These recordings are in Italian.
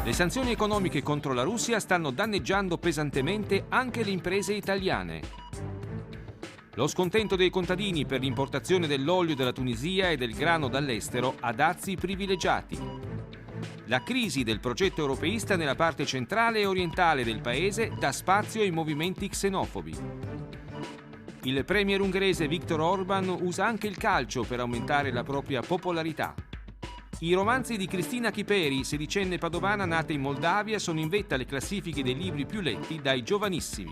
Le sanzioni economiche contro la Russia stanno danneggiando pesantemente anche le imprese italiane. Lo scontento dei contadini per l'importazione dell'olio dalla Tunisia e del grano dall'estero a dazi privilegiati. La crisi del progetto europeista nella parte centrale e orientale del paese dà spazio ai movimenti xenofobi. Il premier ungherese Viktor Orban usa anche il calcio per aumentare la propria popolarità. I romanzi di Cristina Chiperi, sedicenne padovana nata in Moldavia, sono in vetta alle classifiche dei libri più letti dai giovanissimi.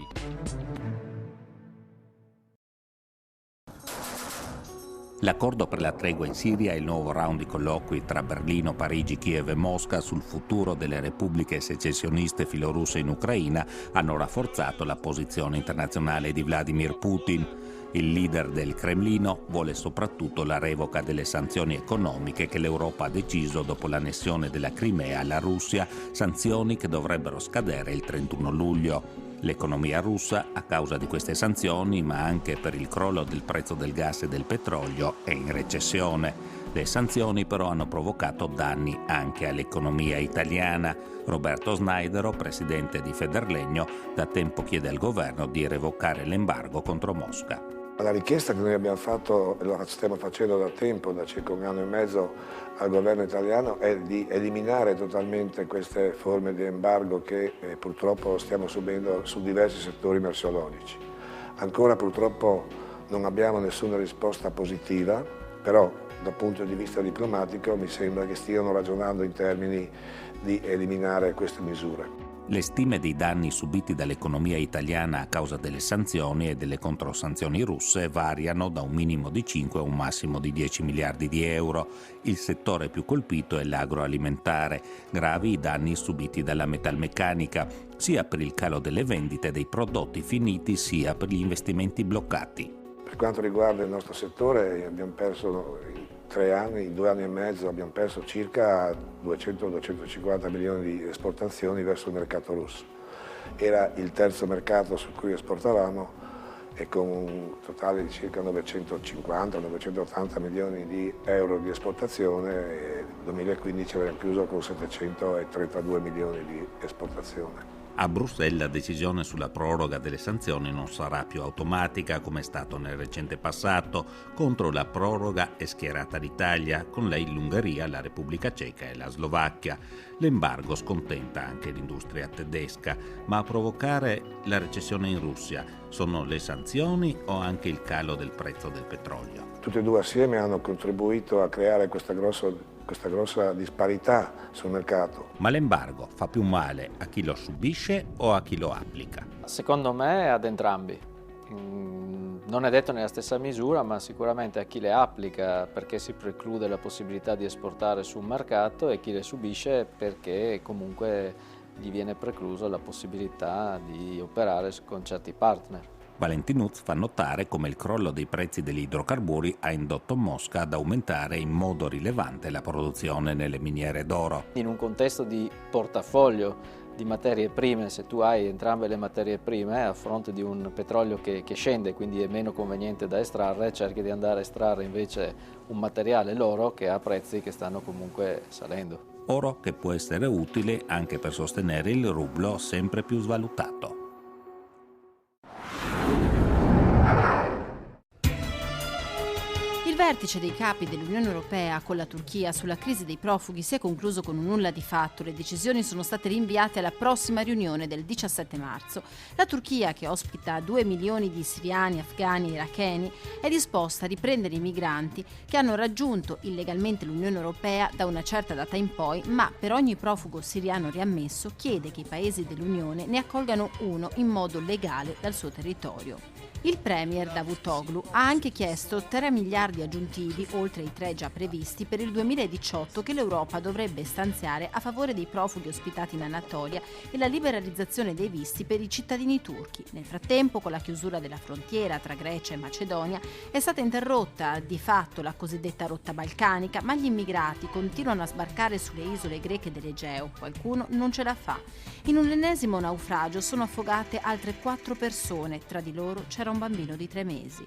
L'accordo per la tregua in Siria e il nuovo round di colloqui tra Berlino, Parigi, Kiev e Mosca sul futuro delle repubbliche secessioniste filorusse in Ucraina hanno rafforzato la posizione internazionale di Vladimir Putin. Il leader del Cremlino vuole soprattutto la revoca delle sanzioni economiche che l'Europa ha deciso dopo l'annessione della Crimea alla Russia, sanzioni che dovrebbero scadere il 31 luglio. L'economia russa, a causa di queste sanzioni, ma anche per il crollo del prezzo del gas e del petrolio, è in recessione. Le sanzioni però hanno provocato danni anche all'economia italiana. Roberto Snaidero, presidente di Federlegno, da tempo chiede al governo di revocare l'embargo contro Mosca. La richiesta che noi abbiamo fatto, e lo stiamo facendo da tempo, da circa un anno e mezzo al governo italiano, è di eliminare totalmente queste forme di embargo che purtroppo stiamo subendo su diversi settori merceologici. Ancora purtroppo non abbiamo nessuna risposta positiva, però dal punto di vista diplomatico mi sembra che stiano ragionando in termini di eliminare queste misure. Le stime dei danni subiti dall'economia italiana a causa delle sanzioni e delle controsanzioni russe variano da un minimo di 5 a un massimo di 10 miliardi di euro. Il settore più colpito è l'agroalimentare. Gravi i danni subiti dalla metalmeccanica, sia per il calo delle vendite dei prodotti finiti, sia per gli investimenti bloccati. Per quanto riguarda il nostro settore, abbiamo perso in 2 anni e mezzo abbiamo perso circa 200-250 milioni di esportazioni verso il mercato russo. Era il terzo mercato su cui esportavamo e con un totale di circa 950-980 milioni di euro di esportazione, nel 2015 abbiamo chiuso con 732 milioni di esportazione. A Bruxelles la decisione sulla proroga delle sanzioni non sarà più automatica come è stato nel recente passato. Contro la proroga è schierata l'Italia, con lei l'Ungheria, la Repubblica Ceca e la Slovacchia. L'embargo scontenta anche l'industria tedesca, ma a provocare la recessione in Russia sono le sanzioni o anche il calo del prezzo del petrolio? Tutte e due assieme hanno contribuito a creare questa grossa disparità sul mercato. Ma l'embargo fa più male a chi lo subisce o a chi lo applica? Secondo me ad entrambi. Non è detto nella stessa misura, ma sicuramente a chi le applica perché si preclude la possibilità di esportare su un mercato e chi le subisce perché comunque gli viene precluso la possibilità di operare con certi partner. Valentinuz fa notare come il crollo dei prezzi degli idrocarburi ha indotto Mosca ad aumentare in modo rilevante la produzione nelle miniere d'oro. In un contesto di portafoglio di materie prime, se tu hai entrambe le materie prime a fronte di un petrolio che scende, quindi è meno conveniente da estrarre, cerchi di andare a estrarre invece un materiale, l'oro, che ha prezzi che stanno comunque salendo. Oro che può essere utile anche per sostenere il rublo sempre più svalutato. Il vertice dei capi dell'Unione Europea con la Turchia sulla crisi dei profughi si è concluso con un nulla di fatto. Le decisioni sono state rinviate alla prossima riunione del 17 marzo. La Turchia, che ospita 2 milioni di siriani, afghani e iracheni, è disposta a riprendere i migranti che hanno raggiunto illegalmente l'Unione Europea da una certa data in poi, ma per ogni profugo siriano riammesso chiede che i paesi dell'Unione ne accolgano uno in modo legale dal suo territorio. Il premier Davutoglu ha anche chiesto 3 miliardi aggiuntivi, oltre ai 3 già previsti, per il 2018 che l'Europa dovrebbe stanziare a favore dei profughi ospitati in Anatolia e la liberalizzazione dei visti per i cittadini turchi. Nel frattempo, con la chiusura della frontiera tra Grecia e Macedonia, è stata interrotta di fatto la cosiddetta rotta balcanica, ma gli immigrati continuano a sbarcare sulle isole greche dell'Egeo. Qualcuno non ce la fa. In un ennesimo naufragio sono affogate altre 4 persone, tra di loro c'era lascerà un bambino di 3 mesi.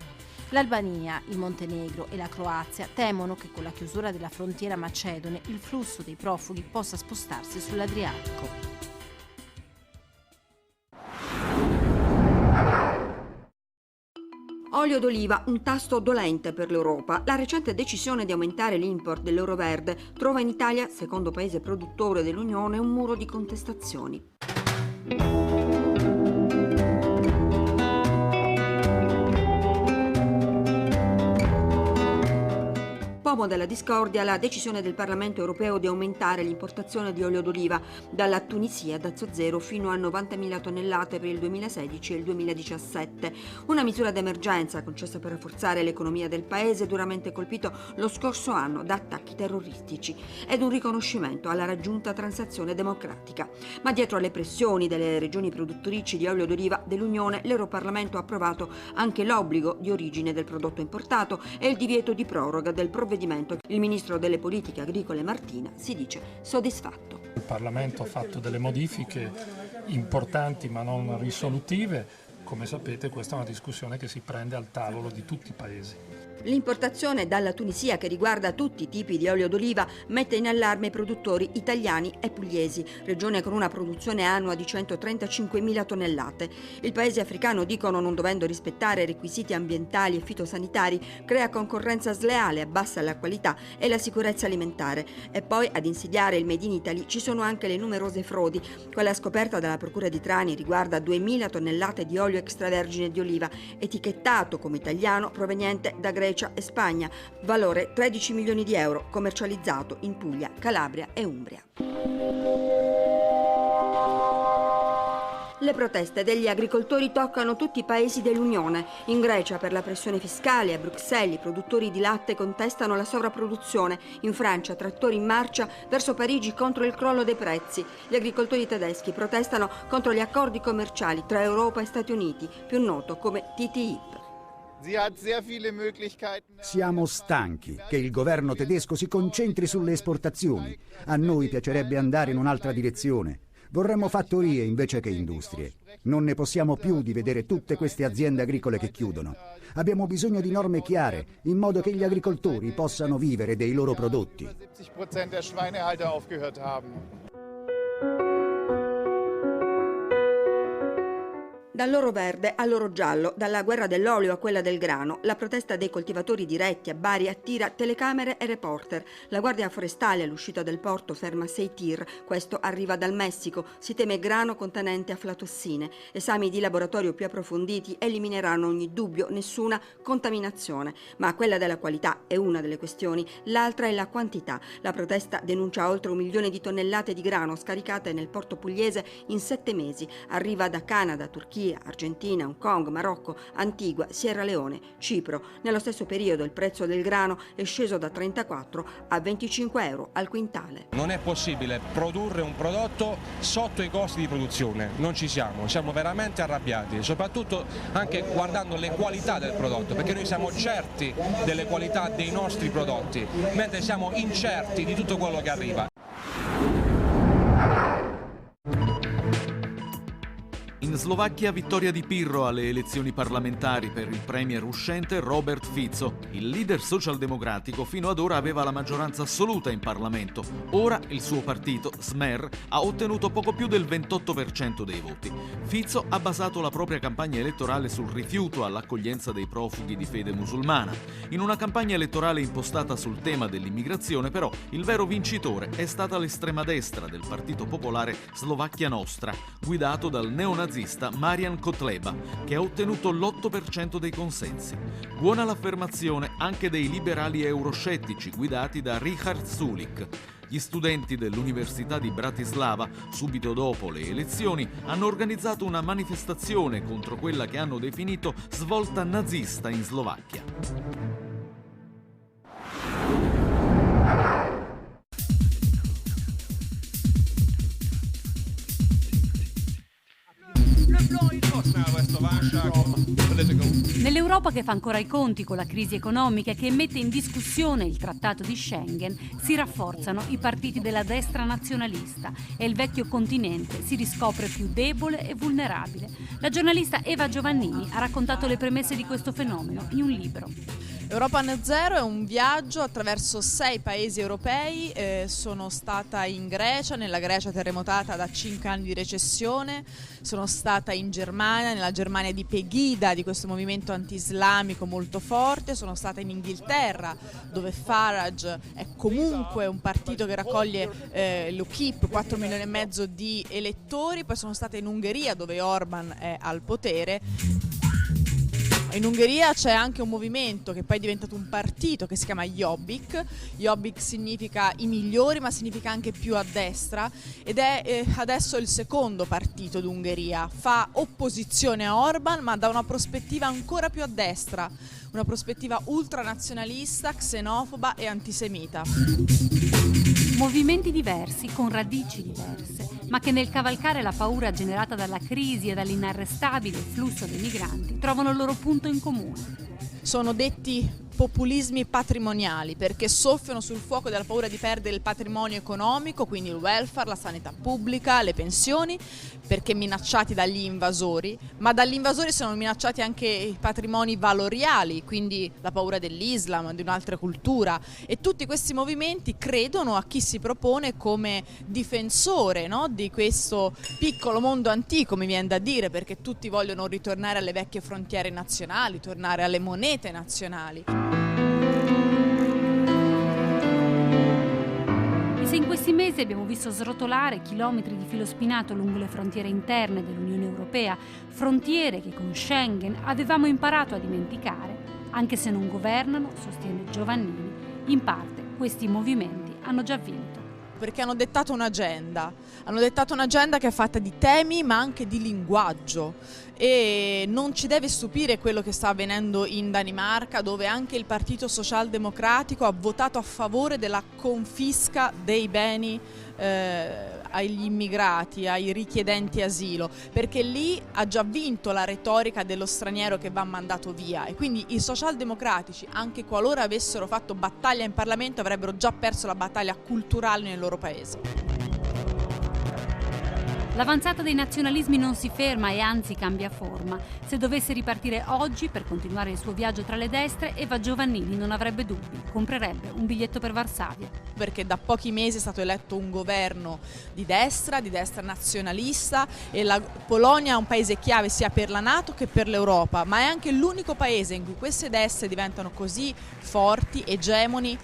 L'Albania, il Montenegro e la Croazia temono che con la chiusura della frontiera macedone il flusso dei profughi possa spostarsi sull'Adriatico. Olio d'oliva, un tasto dolente per l'Europa. La recente decisione di aumentare l'import dell'euro verde trova in Italia, secondo paese produttore dell'Unione, un muro di contestazioni. Pomo della discordia la decisione del Parlamento europeo di aumentare l'importazione di olio d'oliva dalla Tunisia da zero fino a 90.000 tonnellate per il 2016 e il 2017. Una misura d'emergenza concessa per rafforzare l'economia del paese duramente colpito lo scorso anno da attacchi terroristici ed un riconoscimento alla raggiunta transazione democratica. Ma dietro alle pressioni delle regioni produttrici di olio d'oliva dell'Unione, l'Europarlamento ha approvato anche l'obbligo di origine del prodotto importato e il divieto di proroga del provvedimento. Il ministro delle politiche agricole Martina si dice soddisfatto. Il Parlamento ha fatto delle modifiche importanti ma non risolutive. Come sapete, questa è una discussione che si prende al tavolo di tutti i paesi. L'importazione dalla Tunisia, che riguarda tutti i tipi di olio d'oliva, mette in allarme i produttori italiani e pugliesi, regione con una produzione annua di 135.000 tonnellate. Il paese africano, dicono, non dovendo rispettare requisiti ambientali e fitosanitari, crea concorrenza sleale, abbassa la qualità e la sicurezza alimentare. E poi, ad insidiare il Made in Italy, ci sono anche le numerose frodi. Quella scoperta dalla Procura di Trani riguarda 2.000 tonnellate di olio extravergine di oliva, etichettato come italiano, proveniente da Grecia e Spagna, valore 13 milioni di euro, commercializzato in Puglia, Calabria e Umbria. Le proteste degli agricoltori toccano tutti i paesi dell'Unione. In Grecia per la pressione fiscale, a Bruxelles i produttori di latte contestano la sovrapproduzione. In Francia trattori in marcia verso Parigi contro il crollo dei prezzi. Gli agricoltori tedeschi protestano contro gli accordi commerciali tra Europa e Stati Uniti, più noto come TTIP. Siamo stanchi che il governo tedesco si concentri sulle esportazioni. A noi piacerebbe andare in un'altra direzione. Vorremmo fattorie invece che industrie. Non ne possiamo più di vedere tutte queste aziende agricole che chiudono. Abbiamo bisogno di norme chiare, in modo che gli agricoltori possano vivere dei loro prodotti. Dall'oro verde all'oro giallo, dalla guerra dell'olio a quella del grano, la protesta dei coltivatori diretti a Bari attira telecamere e reporter. La Guardia Forestale all'uscita del porto ferma 6 tir, questo arriva dal Messico, si teme grano contenente aflatossine. Esami di laboratorio più approfonditi elimineranno ogni dubbio, nessuna contaminazione. Ma quella della qualità è una delle questioni, l'altra è la quantità. La protesta denuncia oltre 1 milione di tonnellate di grano scaricate nel porto pugliese in 7 mesi. Arriva da Canada, Turchia, Argentina, Hong Kong, Marocco, Antigua, Sierra Leone, Cipro. Nello stesso periodo il prezzo del grano è sceso da 34 a 25 euro al quintale. Non è possibile produrre un prodotto sotto i costi di produzione, non ci siamo veramente arrabbiati, soprattutto anche guardando le qualità del prodotto, perché noi siamo certi delle qualità dei nostri prodotti, mentre siamo incerti di tutto quello che arriva. In Slovacchia vittoria di Pirro alle elezioni parlamentari per il premier uscente Robert Fico. Il leader socialdemocratico fino ad ora aveva la maggioranza assoluta in Parlamento. Ora il suo partito, Smer, ha ottenuto poco più del 28% dei voti. Fico ha basato la propria campagna elettorale sul rifiuto all'accoglienza dei profughi di fede musulmana. In una campagna elettorale impostata sul tema dell'immigrazione, però, il vero vincitore è stata l'estrema destra del Partito Popolare Slovacchia Nostra, guidato dal neonazista Marian Kotleba, che ha ottenuto l'8% dei consensi. Buona l'affermazione anche dei liberali euroscettici guidati da Richard Sulik. Gli studenti dell'Università di Bratislava, subito dopo le elezioni, hanno organizzato una manifestazione contro quella che hanno definito svolta nazista in Slovacchia. Le blanc, il osztálva ezt a válságot, political Nell'Europa che fa ancora i conti con la crisi economica e che mette in discussione il trattato di Schengen, si rafforzano i partiti della destra nazionalista e il vecchio continente si riscopre più debole e vulnerabile. La giornalista Eva Giovannini ha raccontato le premesse di questo fenomeno in un libro. Europa Net Zero è un viaggio attraverso 6 paesi europei. Sono stata in Grecia, nella Grecia terremotata da 5 anni di recessione, sono stata in Germania, nella Germania di Pegida, di questo movimento anti-islamico molto forte, sono stata in Inghilterra, dove Farage è comunque un partito che raccoglie l'UKIP, 4 milioni e mezzo di elettori, poi sono stata in Ungheria, dove Orban è al potere. In Ungheria c'è anche un movimento che poi è diventato un partito che si chiama Jobbik. Jobbik significa i migliori, ma significa anche più a destra, ed è adesso il secondo partito d'Ungheria. Fa opposizione a Orban, ma da una prospettiva ancora più a destra, una prospettiva ultranazionalista, xenofoba e antisemita. Movimenti diversi con radici diverse, ma che nel cavalcare la paura generata dalla crisi e dall'inarrestabile flusso dei migranti trovano il loro punto in comune. Sono detti populismi patrimoniali perché soffiano sul fuoco della paura di perdere il patrimonio economico, quindi il welfare, la sanità pubblica, le pensioni, perché minacciati dagli invasori, ma dagli invasori sono minacciati anche i patrimoni valoriali, quindi la paura dell'Islam, di un'altra cultura, e tutti questi movimenti credono a chi si propone come difensore, no, di questo piccolo mondo antico, mi viene da dire, perché tutti vogliono ritornare alle vecchie frontiere nazionali, tornare alle monete nazionali. E se in questi mesi abbiamo visto srotolare chilometri di filo spinato lungo le frontiere interne dell'Unione Europea, frontiere che con Schengen avevamo imparato a dimenticare, anche se non governano, sostiene Giovannini, in parte questi movimenti hanno già vinto. Perché hanno dettato un'agenda che è fatta di temi ma anche di linguaggio, e non ci deve stupire quello che sta avvenendo in Danimarca, dove anche il Partito Socialdemocratico ha votato a favore della confisca dei beni agli immigrati, ai richiedenti asilo, perché lì ha già vinto la retorica dello straniero che va mandato via, e quindi i socialdemocratici, anche qualora avessero fatto battaglia in Parlamento, avrebbero già perso la battaglia culturale nel loro paese. L'avanzata dei nazionalismi non si ferma e anzi cambia forma. Se dovesse ripartire oggi per continuare il suo viaggio tra le destre, Eva Giovannini non avrebbe dubbi, comprerebbe un biglietto per Varsavia. Perché da pochi mesi è stato eletto un governo di destra nazionalista, e la Polonia è un paese chiave sia per la NATO che per l'Europa, ma è anche l'unico paese in cui queste destre diventano così forti, egemoni,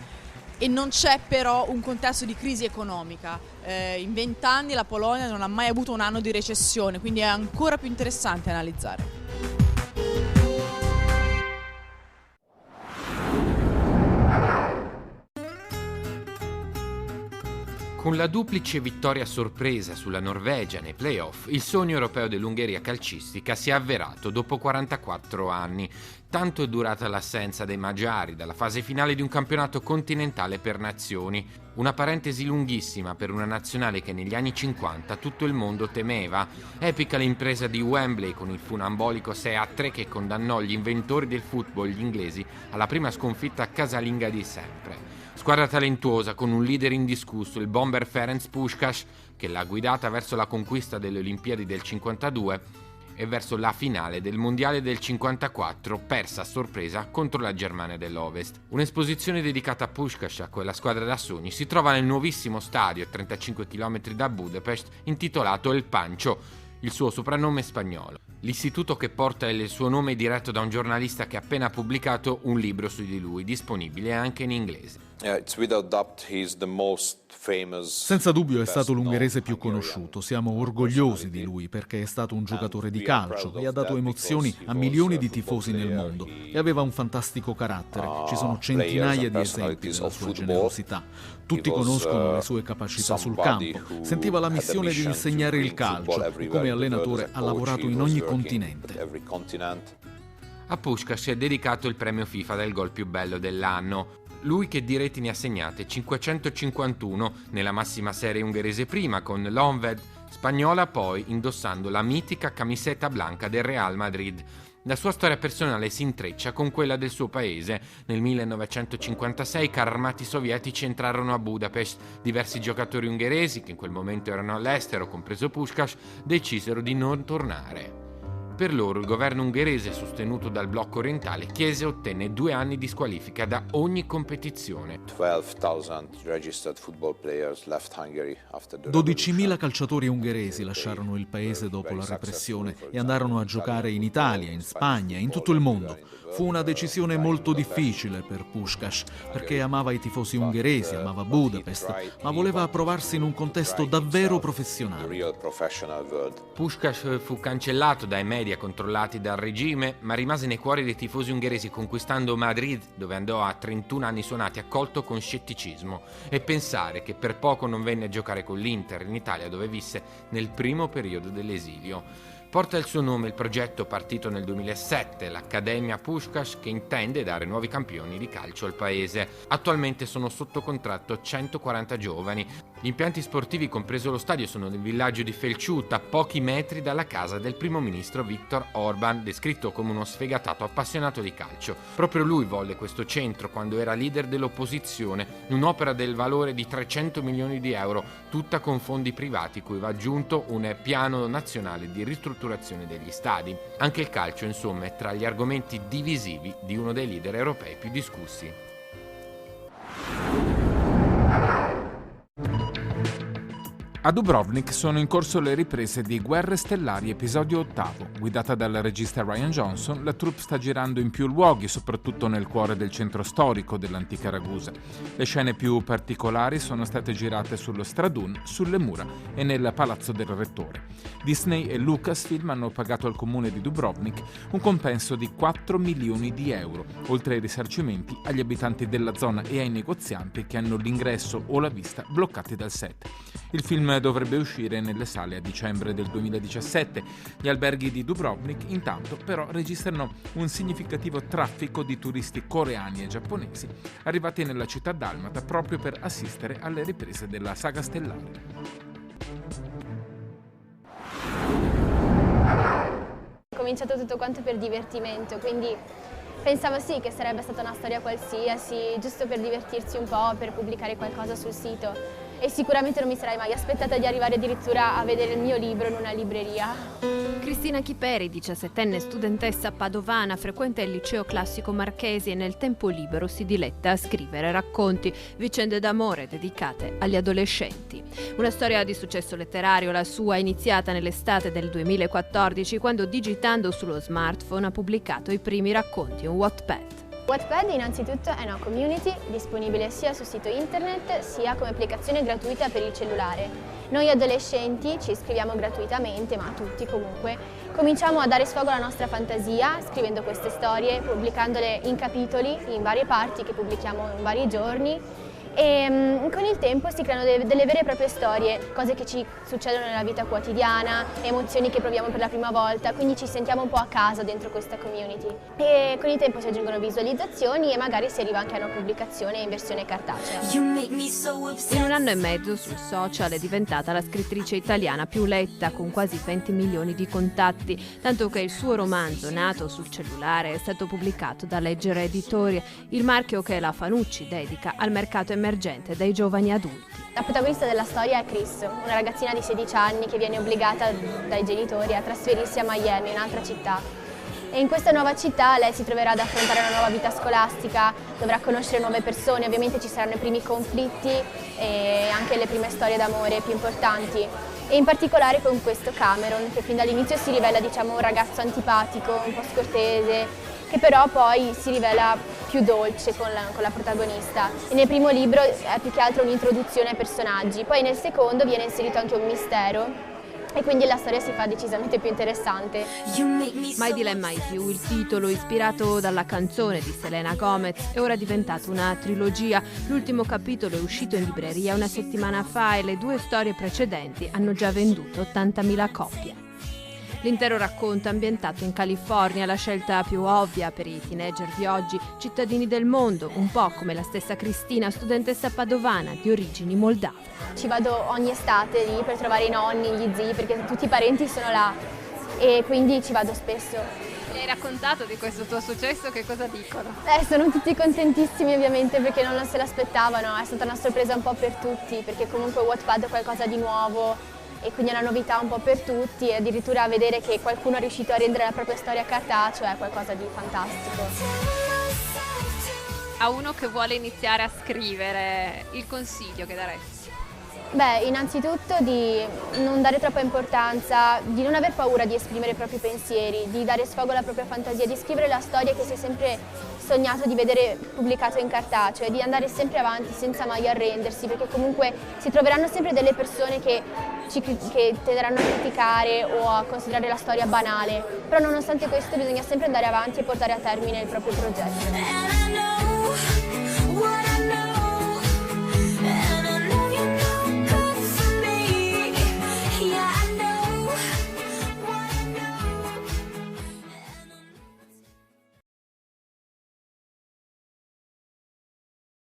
e non c'è però un contesto di crisi economica. In 20 anni la Polonia non ha mai avuto un anno di recessione, quindi è ancora più interessante analizzare. Con la duplice vittoria a sorpresa sulla Norvegia nei play-off, il sogno europeo dell'Ungheria calcistica si è avverato dopo 44 anni. Tanto è durata l'assenza dei magiari dalla fase finale di un campionato continentale per nazioni. Una parentesi lunghissima per una nazionale che negli anni 50 tutto il mondo temeva. Epica l'impresa di Wembley con il funambolico 6-3 che condannò gli inventori del football, gli inglesi, alla prima sconfitta casalinga di sempre. Squadra talentuosa con un leader indiscusso, il bomber Ferenc Puskás, che l'ha guidata verso la conquista delle Olimpiadi del 52 e verso la finale del Mondiale del 54, persa a sorpresa contro la Germania dell'Ovest. Un'esposizione dedicata a Puskás, a quella squadra da sogni, si trova nel nuovissimo stadio a 35 km da Budapest, intitolato El Pancho, il suo soprannome spagnolo. L'istituto che porta il suo nome è diretto da un giornalista che ha appena pubblicato un libro su di lui, disponibile anche in inglese. Senza dubbio è stato l'ungherese più conosciuto. Siamo orgogliosi di lui perché è stato un giocatore di calcio e ha dato emozioni a milioni di tifosi nel mondo, e aveva un fantastico carattere. Ci sono centinaia di esempi della sua generosità. Tutti conoscono le sue capacità sul campo. Sentiva la missione di insegnare il calcio e come allenatore ha lavorato in ogni continente. A Puskás si è dedicato il premio FIFA del gol più bello dell'anno. Lui che di reti ne ha segnate 551 nella massima serie ungherese prima, con l'Honvéd spagnola poi, indossando la mitica camiseta blanca del Real Madrid. La sua storia personale si intreccia con quella del suo paese. Nel 1956 carri armati sovietici entrarono a Budapest. Diversi giocatori ungheresi, che in quel momento erano all'estero, compreso Puskás, decisero di non tornare. Per loro il governo ungherese, sostenuto dal blocco orientale, chiese e ottenne 2 anni di squalifica da ogni competizione. 12.000 calciatori ungheresi lasciarono il paese dopo la repressione e andarono a giocare in Italia, in Spagna, in tutto il mondo. Fu una decisione molto difficile per Puskás, perché amava i tifosi ungheresi, amava Budapest, ma voleva provarsi in un contesto davvero professionale. Puskás fu cancellato dai media controllati dal regime, ma rimase nei cuori dei tifosi ungheresi, conquistando Madrid, dove andò a 31 anni suonati, accolto con scetticismo. E pensare che per poco non venne a giocare con l'Inter in Italia, dove visse nel primo periodo dell'esilio. Porta il suo nome il progetto partito nel 2007, l'Accademia Puskás, che intende dare nuovi campioni di calcio al paese. Attualmente sono sotto contratto 140 giovani. Gli impianti sportivi, compreso lo stadio, sono nel villaggio di Felcsút, a pochi metri dalla casa del primo ministro Viktor Orbán, descritto come uno sfegatato appassionato di calcio. Proprio lui volle questo centro quando era leader dell'opposizione, un'opera del valore di 300 milioni di euro, tutta con fondi privati, cui va aggiunto un piano nazionale di ristrutturazione degli stadi. Anche il calcio, insomma, è tra gli argomenti divisivi di uno dei leader europei più discussi. A Dubrovnik sono in corso le riprese di Guerre Stellari, episodio 8. Guidata dal regista Rian Johnson, la troupe sta girando in più luoghi, soprattutto nel cuore del centro storico dell'antica Ragusa. Le scene più particolari sono state girate sullo Stradun, sulle mura e nel palazzo del rettore. Disney e Lucasfilm hanno pagato al comune di Dubrovnik un compenso di 4 milioni di euro, oltre ai risarcimenti agli abitanti della zona e ai negozianti che hanno l'ingresso o la vista bloccati dal set. Il film dovrebbe uscire nelle sale a dicembre del 2017. Gli alberghi di Dubrovnik intanto però registrano un significativo traffico di turisti coreani e giapponesi arrivati nella città dalmata proprio per assistere alle riprese della saga stellare. Ho cominciato tutto quanto per divertimento, quindi pensavo sì che sarebbe stata una storia qualsiasi, giusto per divertirsi un po', per pubblicare qualcosa sul sito. E sicuramente non mi sarei mai aspettata di arrivare addirittura a vedere il mio libro in una libreria. Cristina Chiperi, 17enne studentessa padovana, frequenta il liceo classico Marchesi e nel tempo libero si diletta a scrivere racconti, vicende d'amore dedicate agli adolescenti. Una storia di successo letterario, la sua, iniziata nell'estate del 2014, quando digitando sullo smartphone ha pubblicato i primi racconti, un Wattpad. Wattpad innanzitutto è una community disponibile sia sul sito internet sia come applicazione gratuita per il cellulare. Noi adolescenti ci iscriviamo gratuitamente, ma tutti comunque, cominciamo a dare sfogo alla nostra fantasia scrivendo queste storie, pubblicandole in capitoli, in varie parti che pubblichiamo in vari giorni. E con il tempo si creano delle vere e proprie storie, cose che ci succedono nella vita quotidiana, emozioni che proviamo per la prima volta, quindi ci sentiamo un po' a casa dentro questa community. E con il tempo si aggiungono visualizzazioni e magari si arriva anche a una pubblicazione in versione cartacea. In 1 anno e mezzo sul social è diventata la scrittrice italiana più letta, con quasi 20 milioni di contatti, tanto che il suo romanzo, nato sul cellulare, è stato pubblicato da Leggere Editore, il marchio che la Fanucci dedica al mercato emergente dai giovani adulti. La protagonista della storia è Chris, una ragazzina di 16 anni che viene obbligata dai genitori a trasferirsi a Miami, un'altra città. E in questa nuova città lei si troverà ad affrontare una nuova vita scolastica, dovrà conoscere nuove persone, ovviamente ci saranno i primi conflitti e anche le prime storie d'amore più importanti. E in particolare con questo Cameron, che fin dall'inizio si rivela, diciamo, un ragazzo antipatico, un po' scortese, che però poi si rivela più dolce con la protagonista. E nel primo libro è più che altro un'introduzione ai personaggi, poi nel secondo viene inserito anche un mistero e quindi la storia si fa decisamente più interessante. Mai di lei mai più, il titolo ispirato dalla canzone di Selena Gomez, è ora diventato una trilogia. L'ultimo capitolo è uscito in libreria una settimana fa e le 2 storie precedenti hanno già venduto 80.000 copie. L'intero racconto è ambientato in California, la scelta più ovvia per i teenager di oggi, cittadini del mondo, un po' come la stessa Cristina, studentessa padovana di origini moldave. Ci vado ogni estate lì per trovare i nonni, gli zii, perché tutti i parenti sono là e quindi ci vado spesso. hai raccontato di questo tuo successo, che cosa dicono? Sono tutti contentissimi ovviamente perché non se l'aspettavano, è stata una sorpresa un po' per tutti, perché comunque Wattpad è qualcosa di nuovo e quindi è una novità un po' per tutti, e addirittura vedere che qualcuno è riuscito a rendere la propria storia cartaceo è qualcosa di fantastico. A uno che vuole iniziare a scrivere, il consiglio che daresti? Innanzitutto di non dare troppa importanza, di non aver paura di esprimere i propri pensieri, di dare sfogo alla propria fantasia, di scrivere la storia che si è sempre sognato di vedere pubblicato in cartaceo e di andare sempre avanti senza mai arrendersi, perché comunque si troveranno sempre delle persone che tenderanno a criticare o a considerare la storia banale, però nonostante questo bisogna sempre andare avanti e portare a termine il proprio progetto.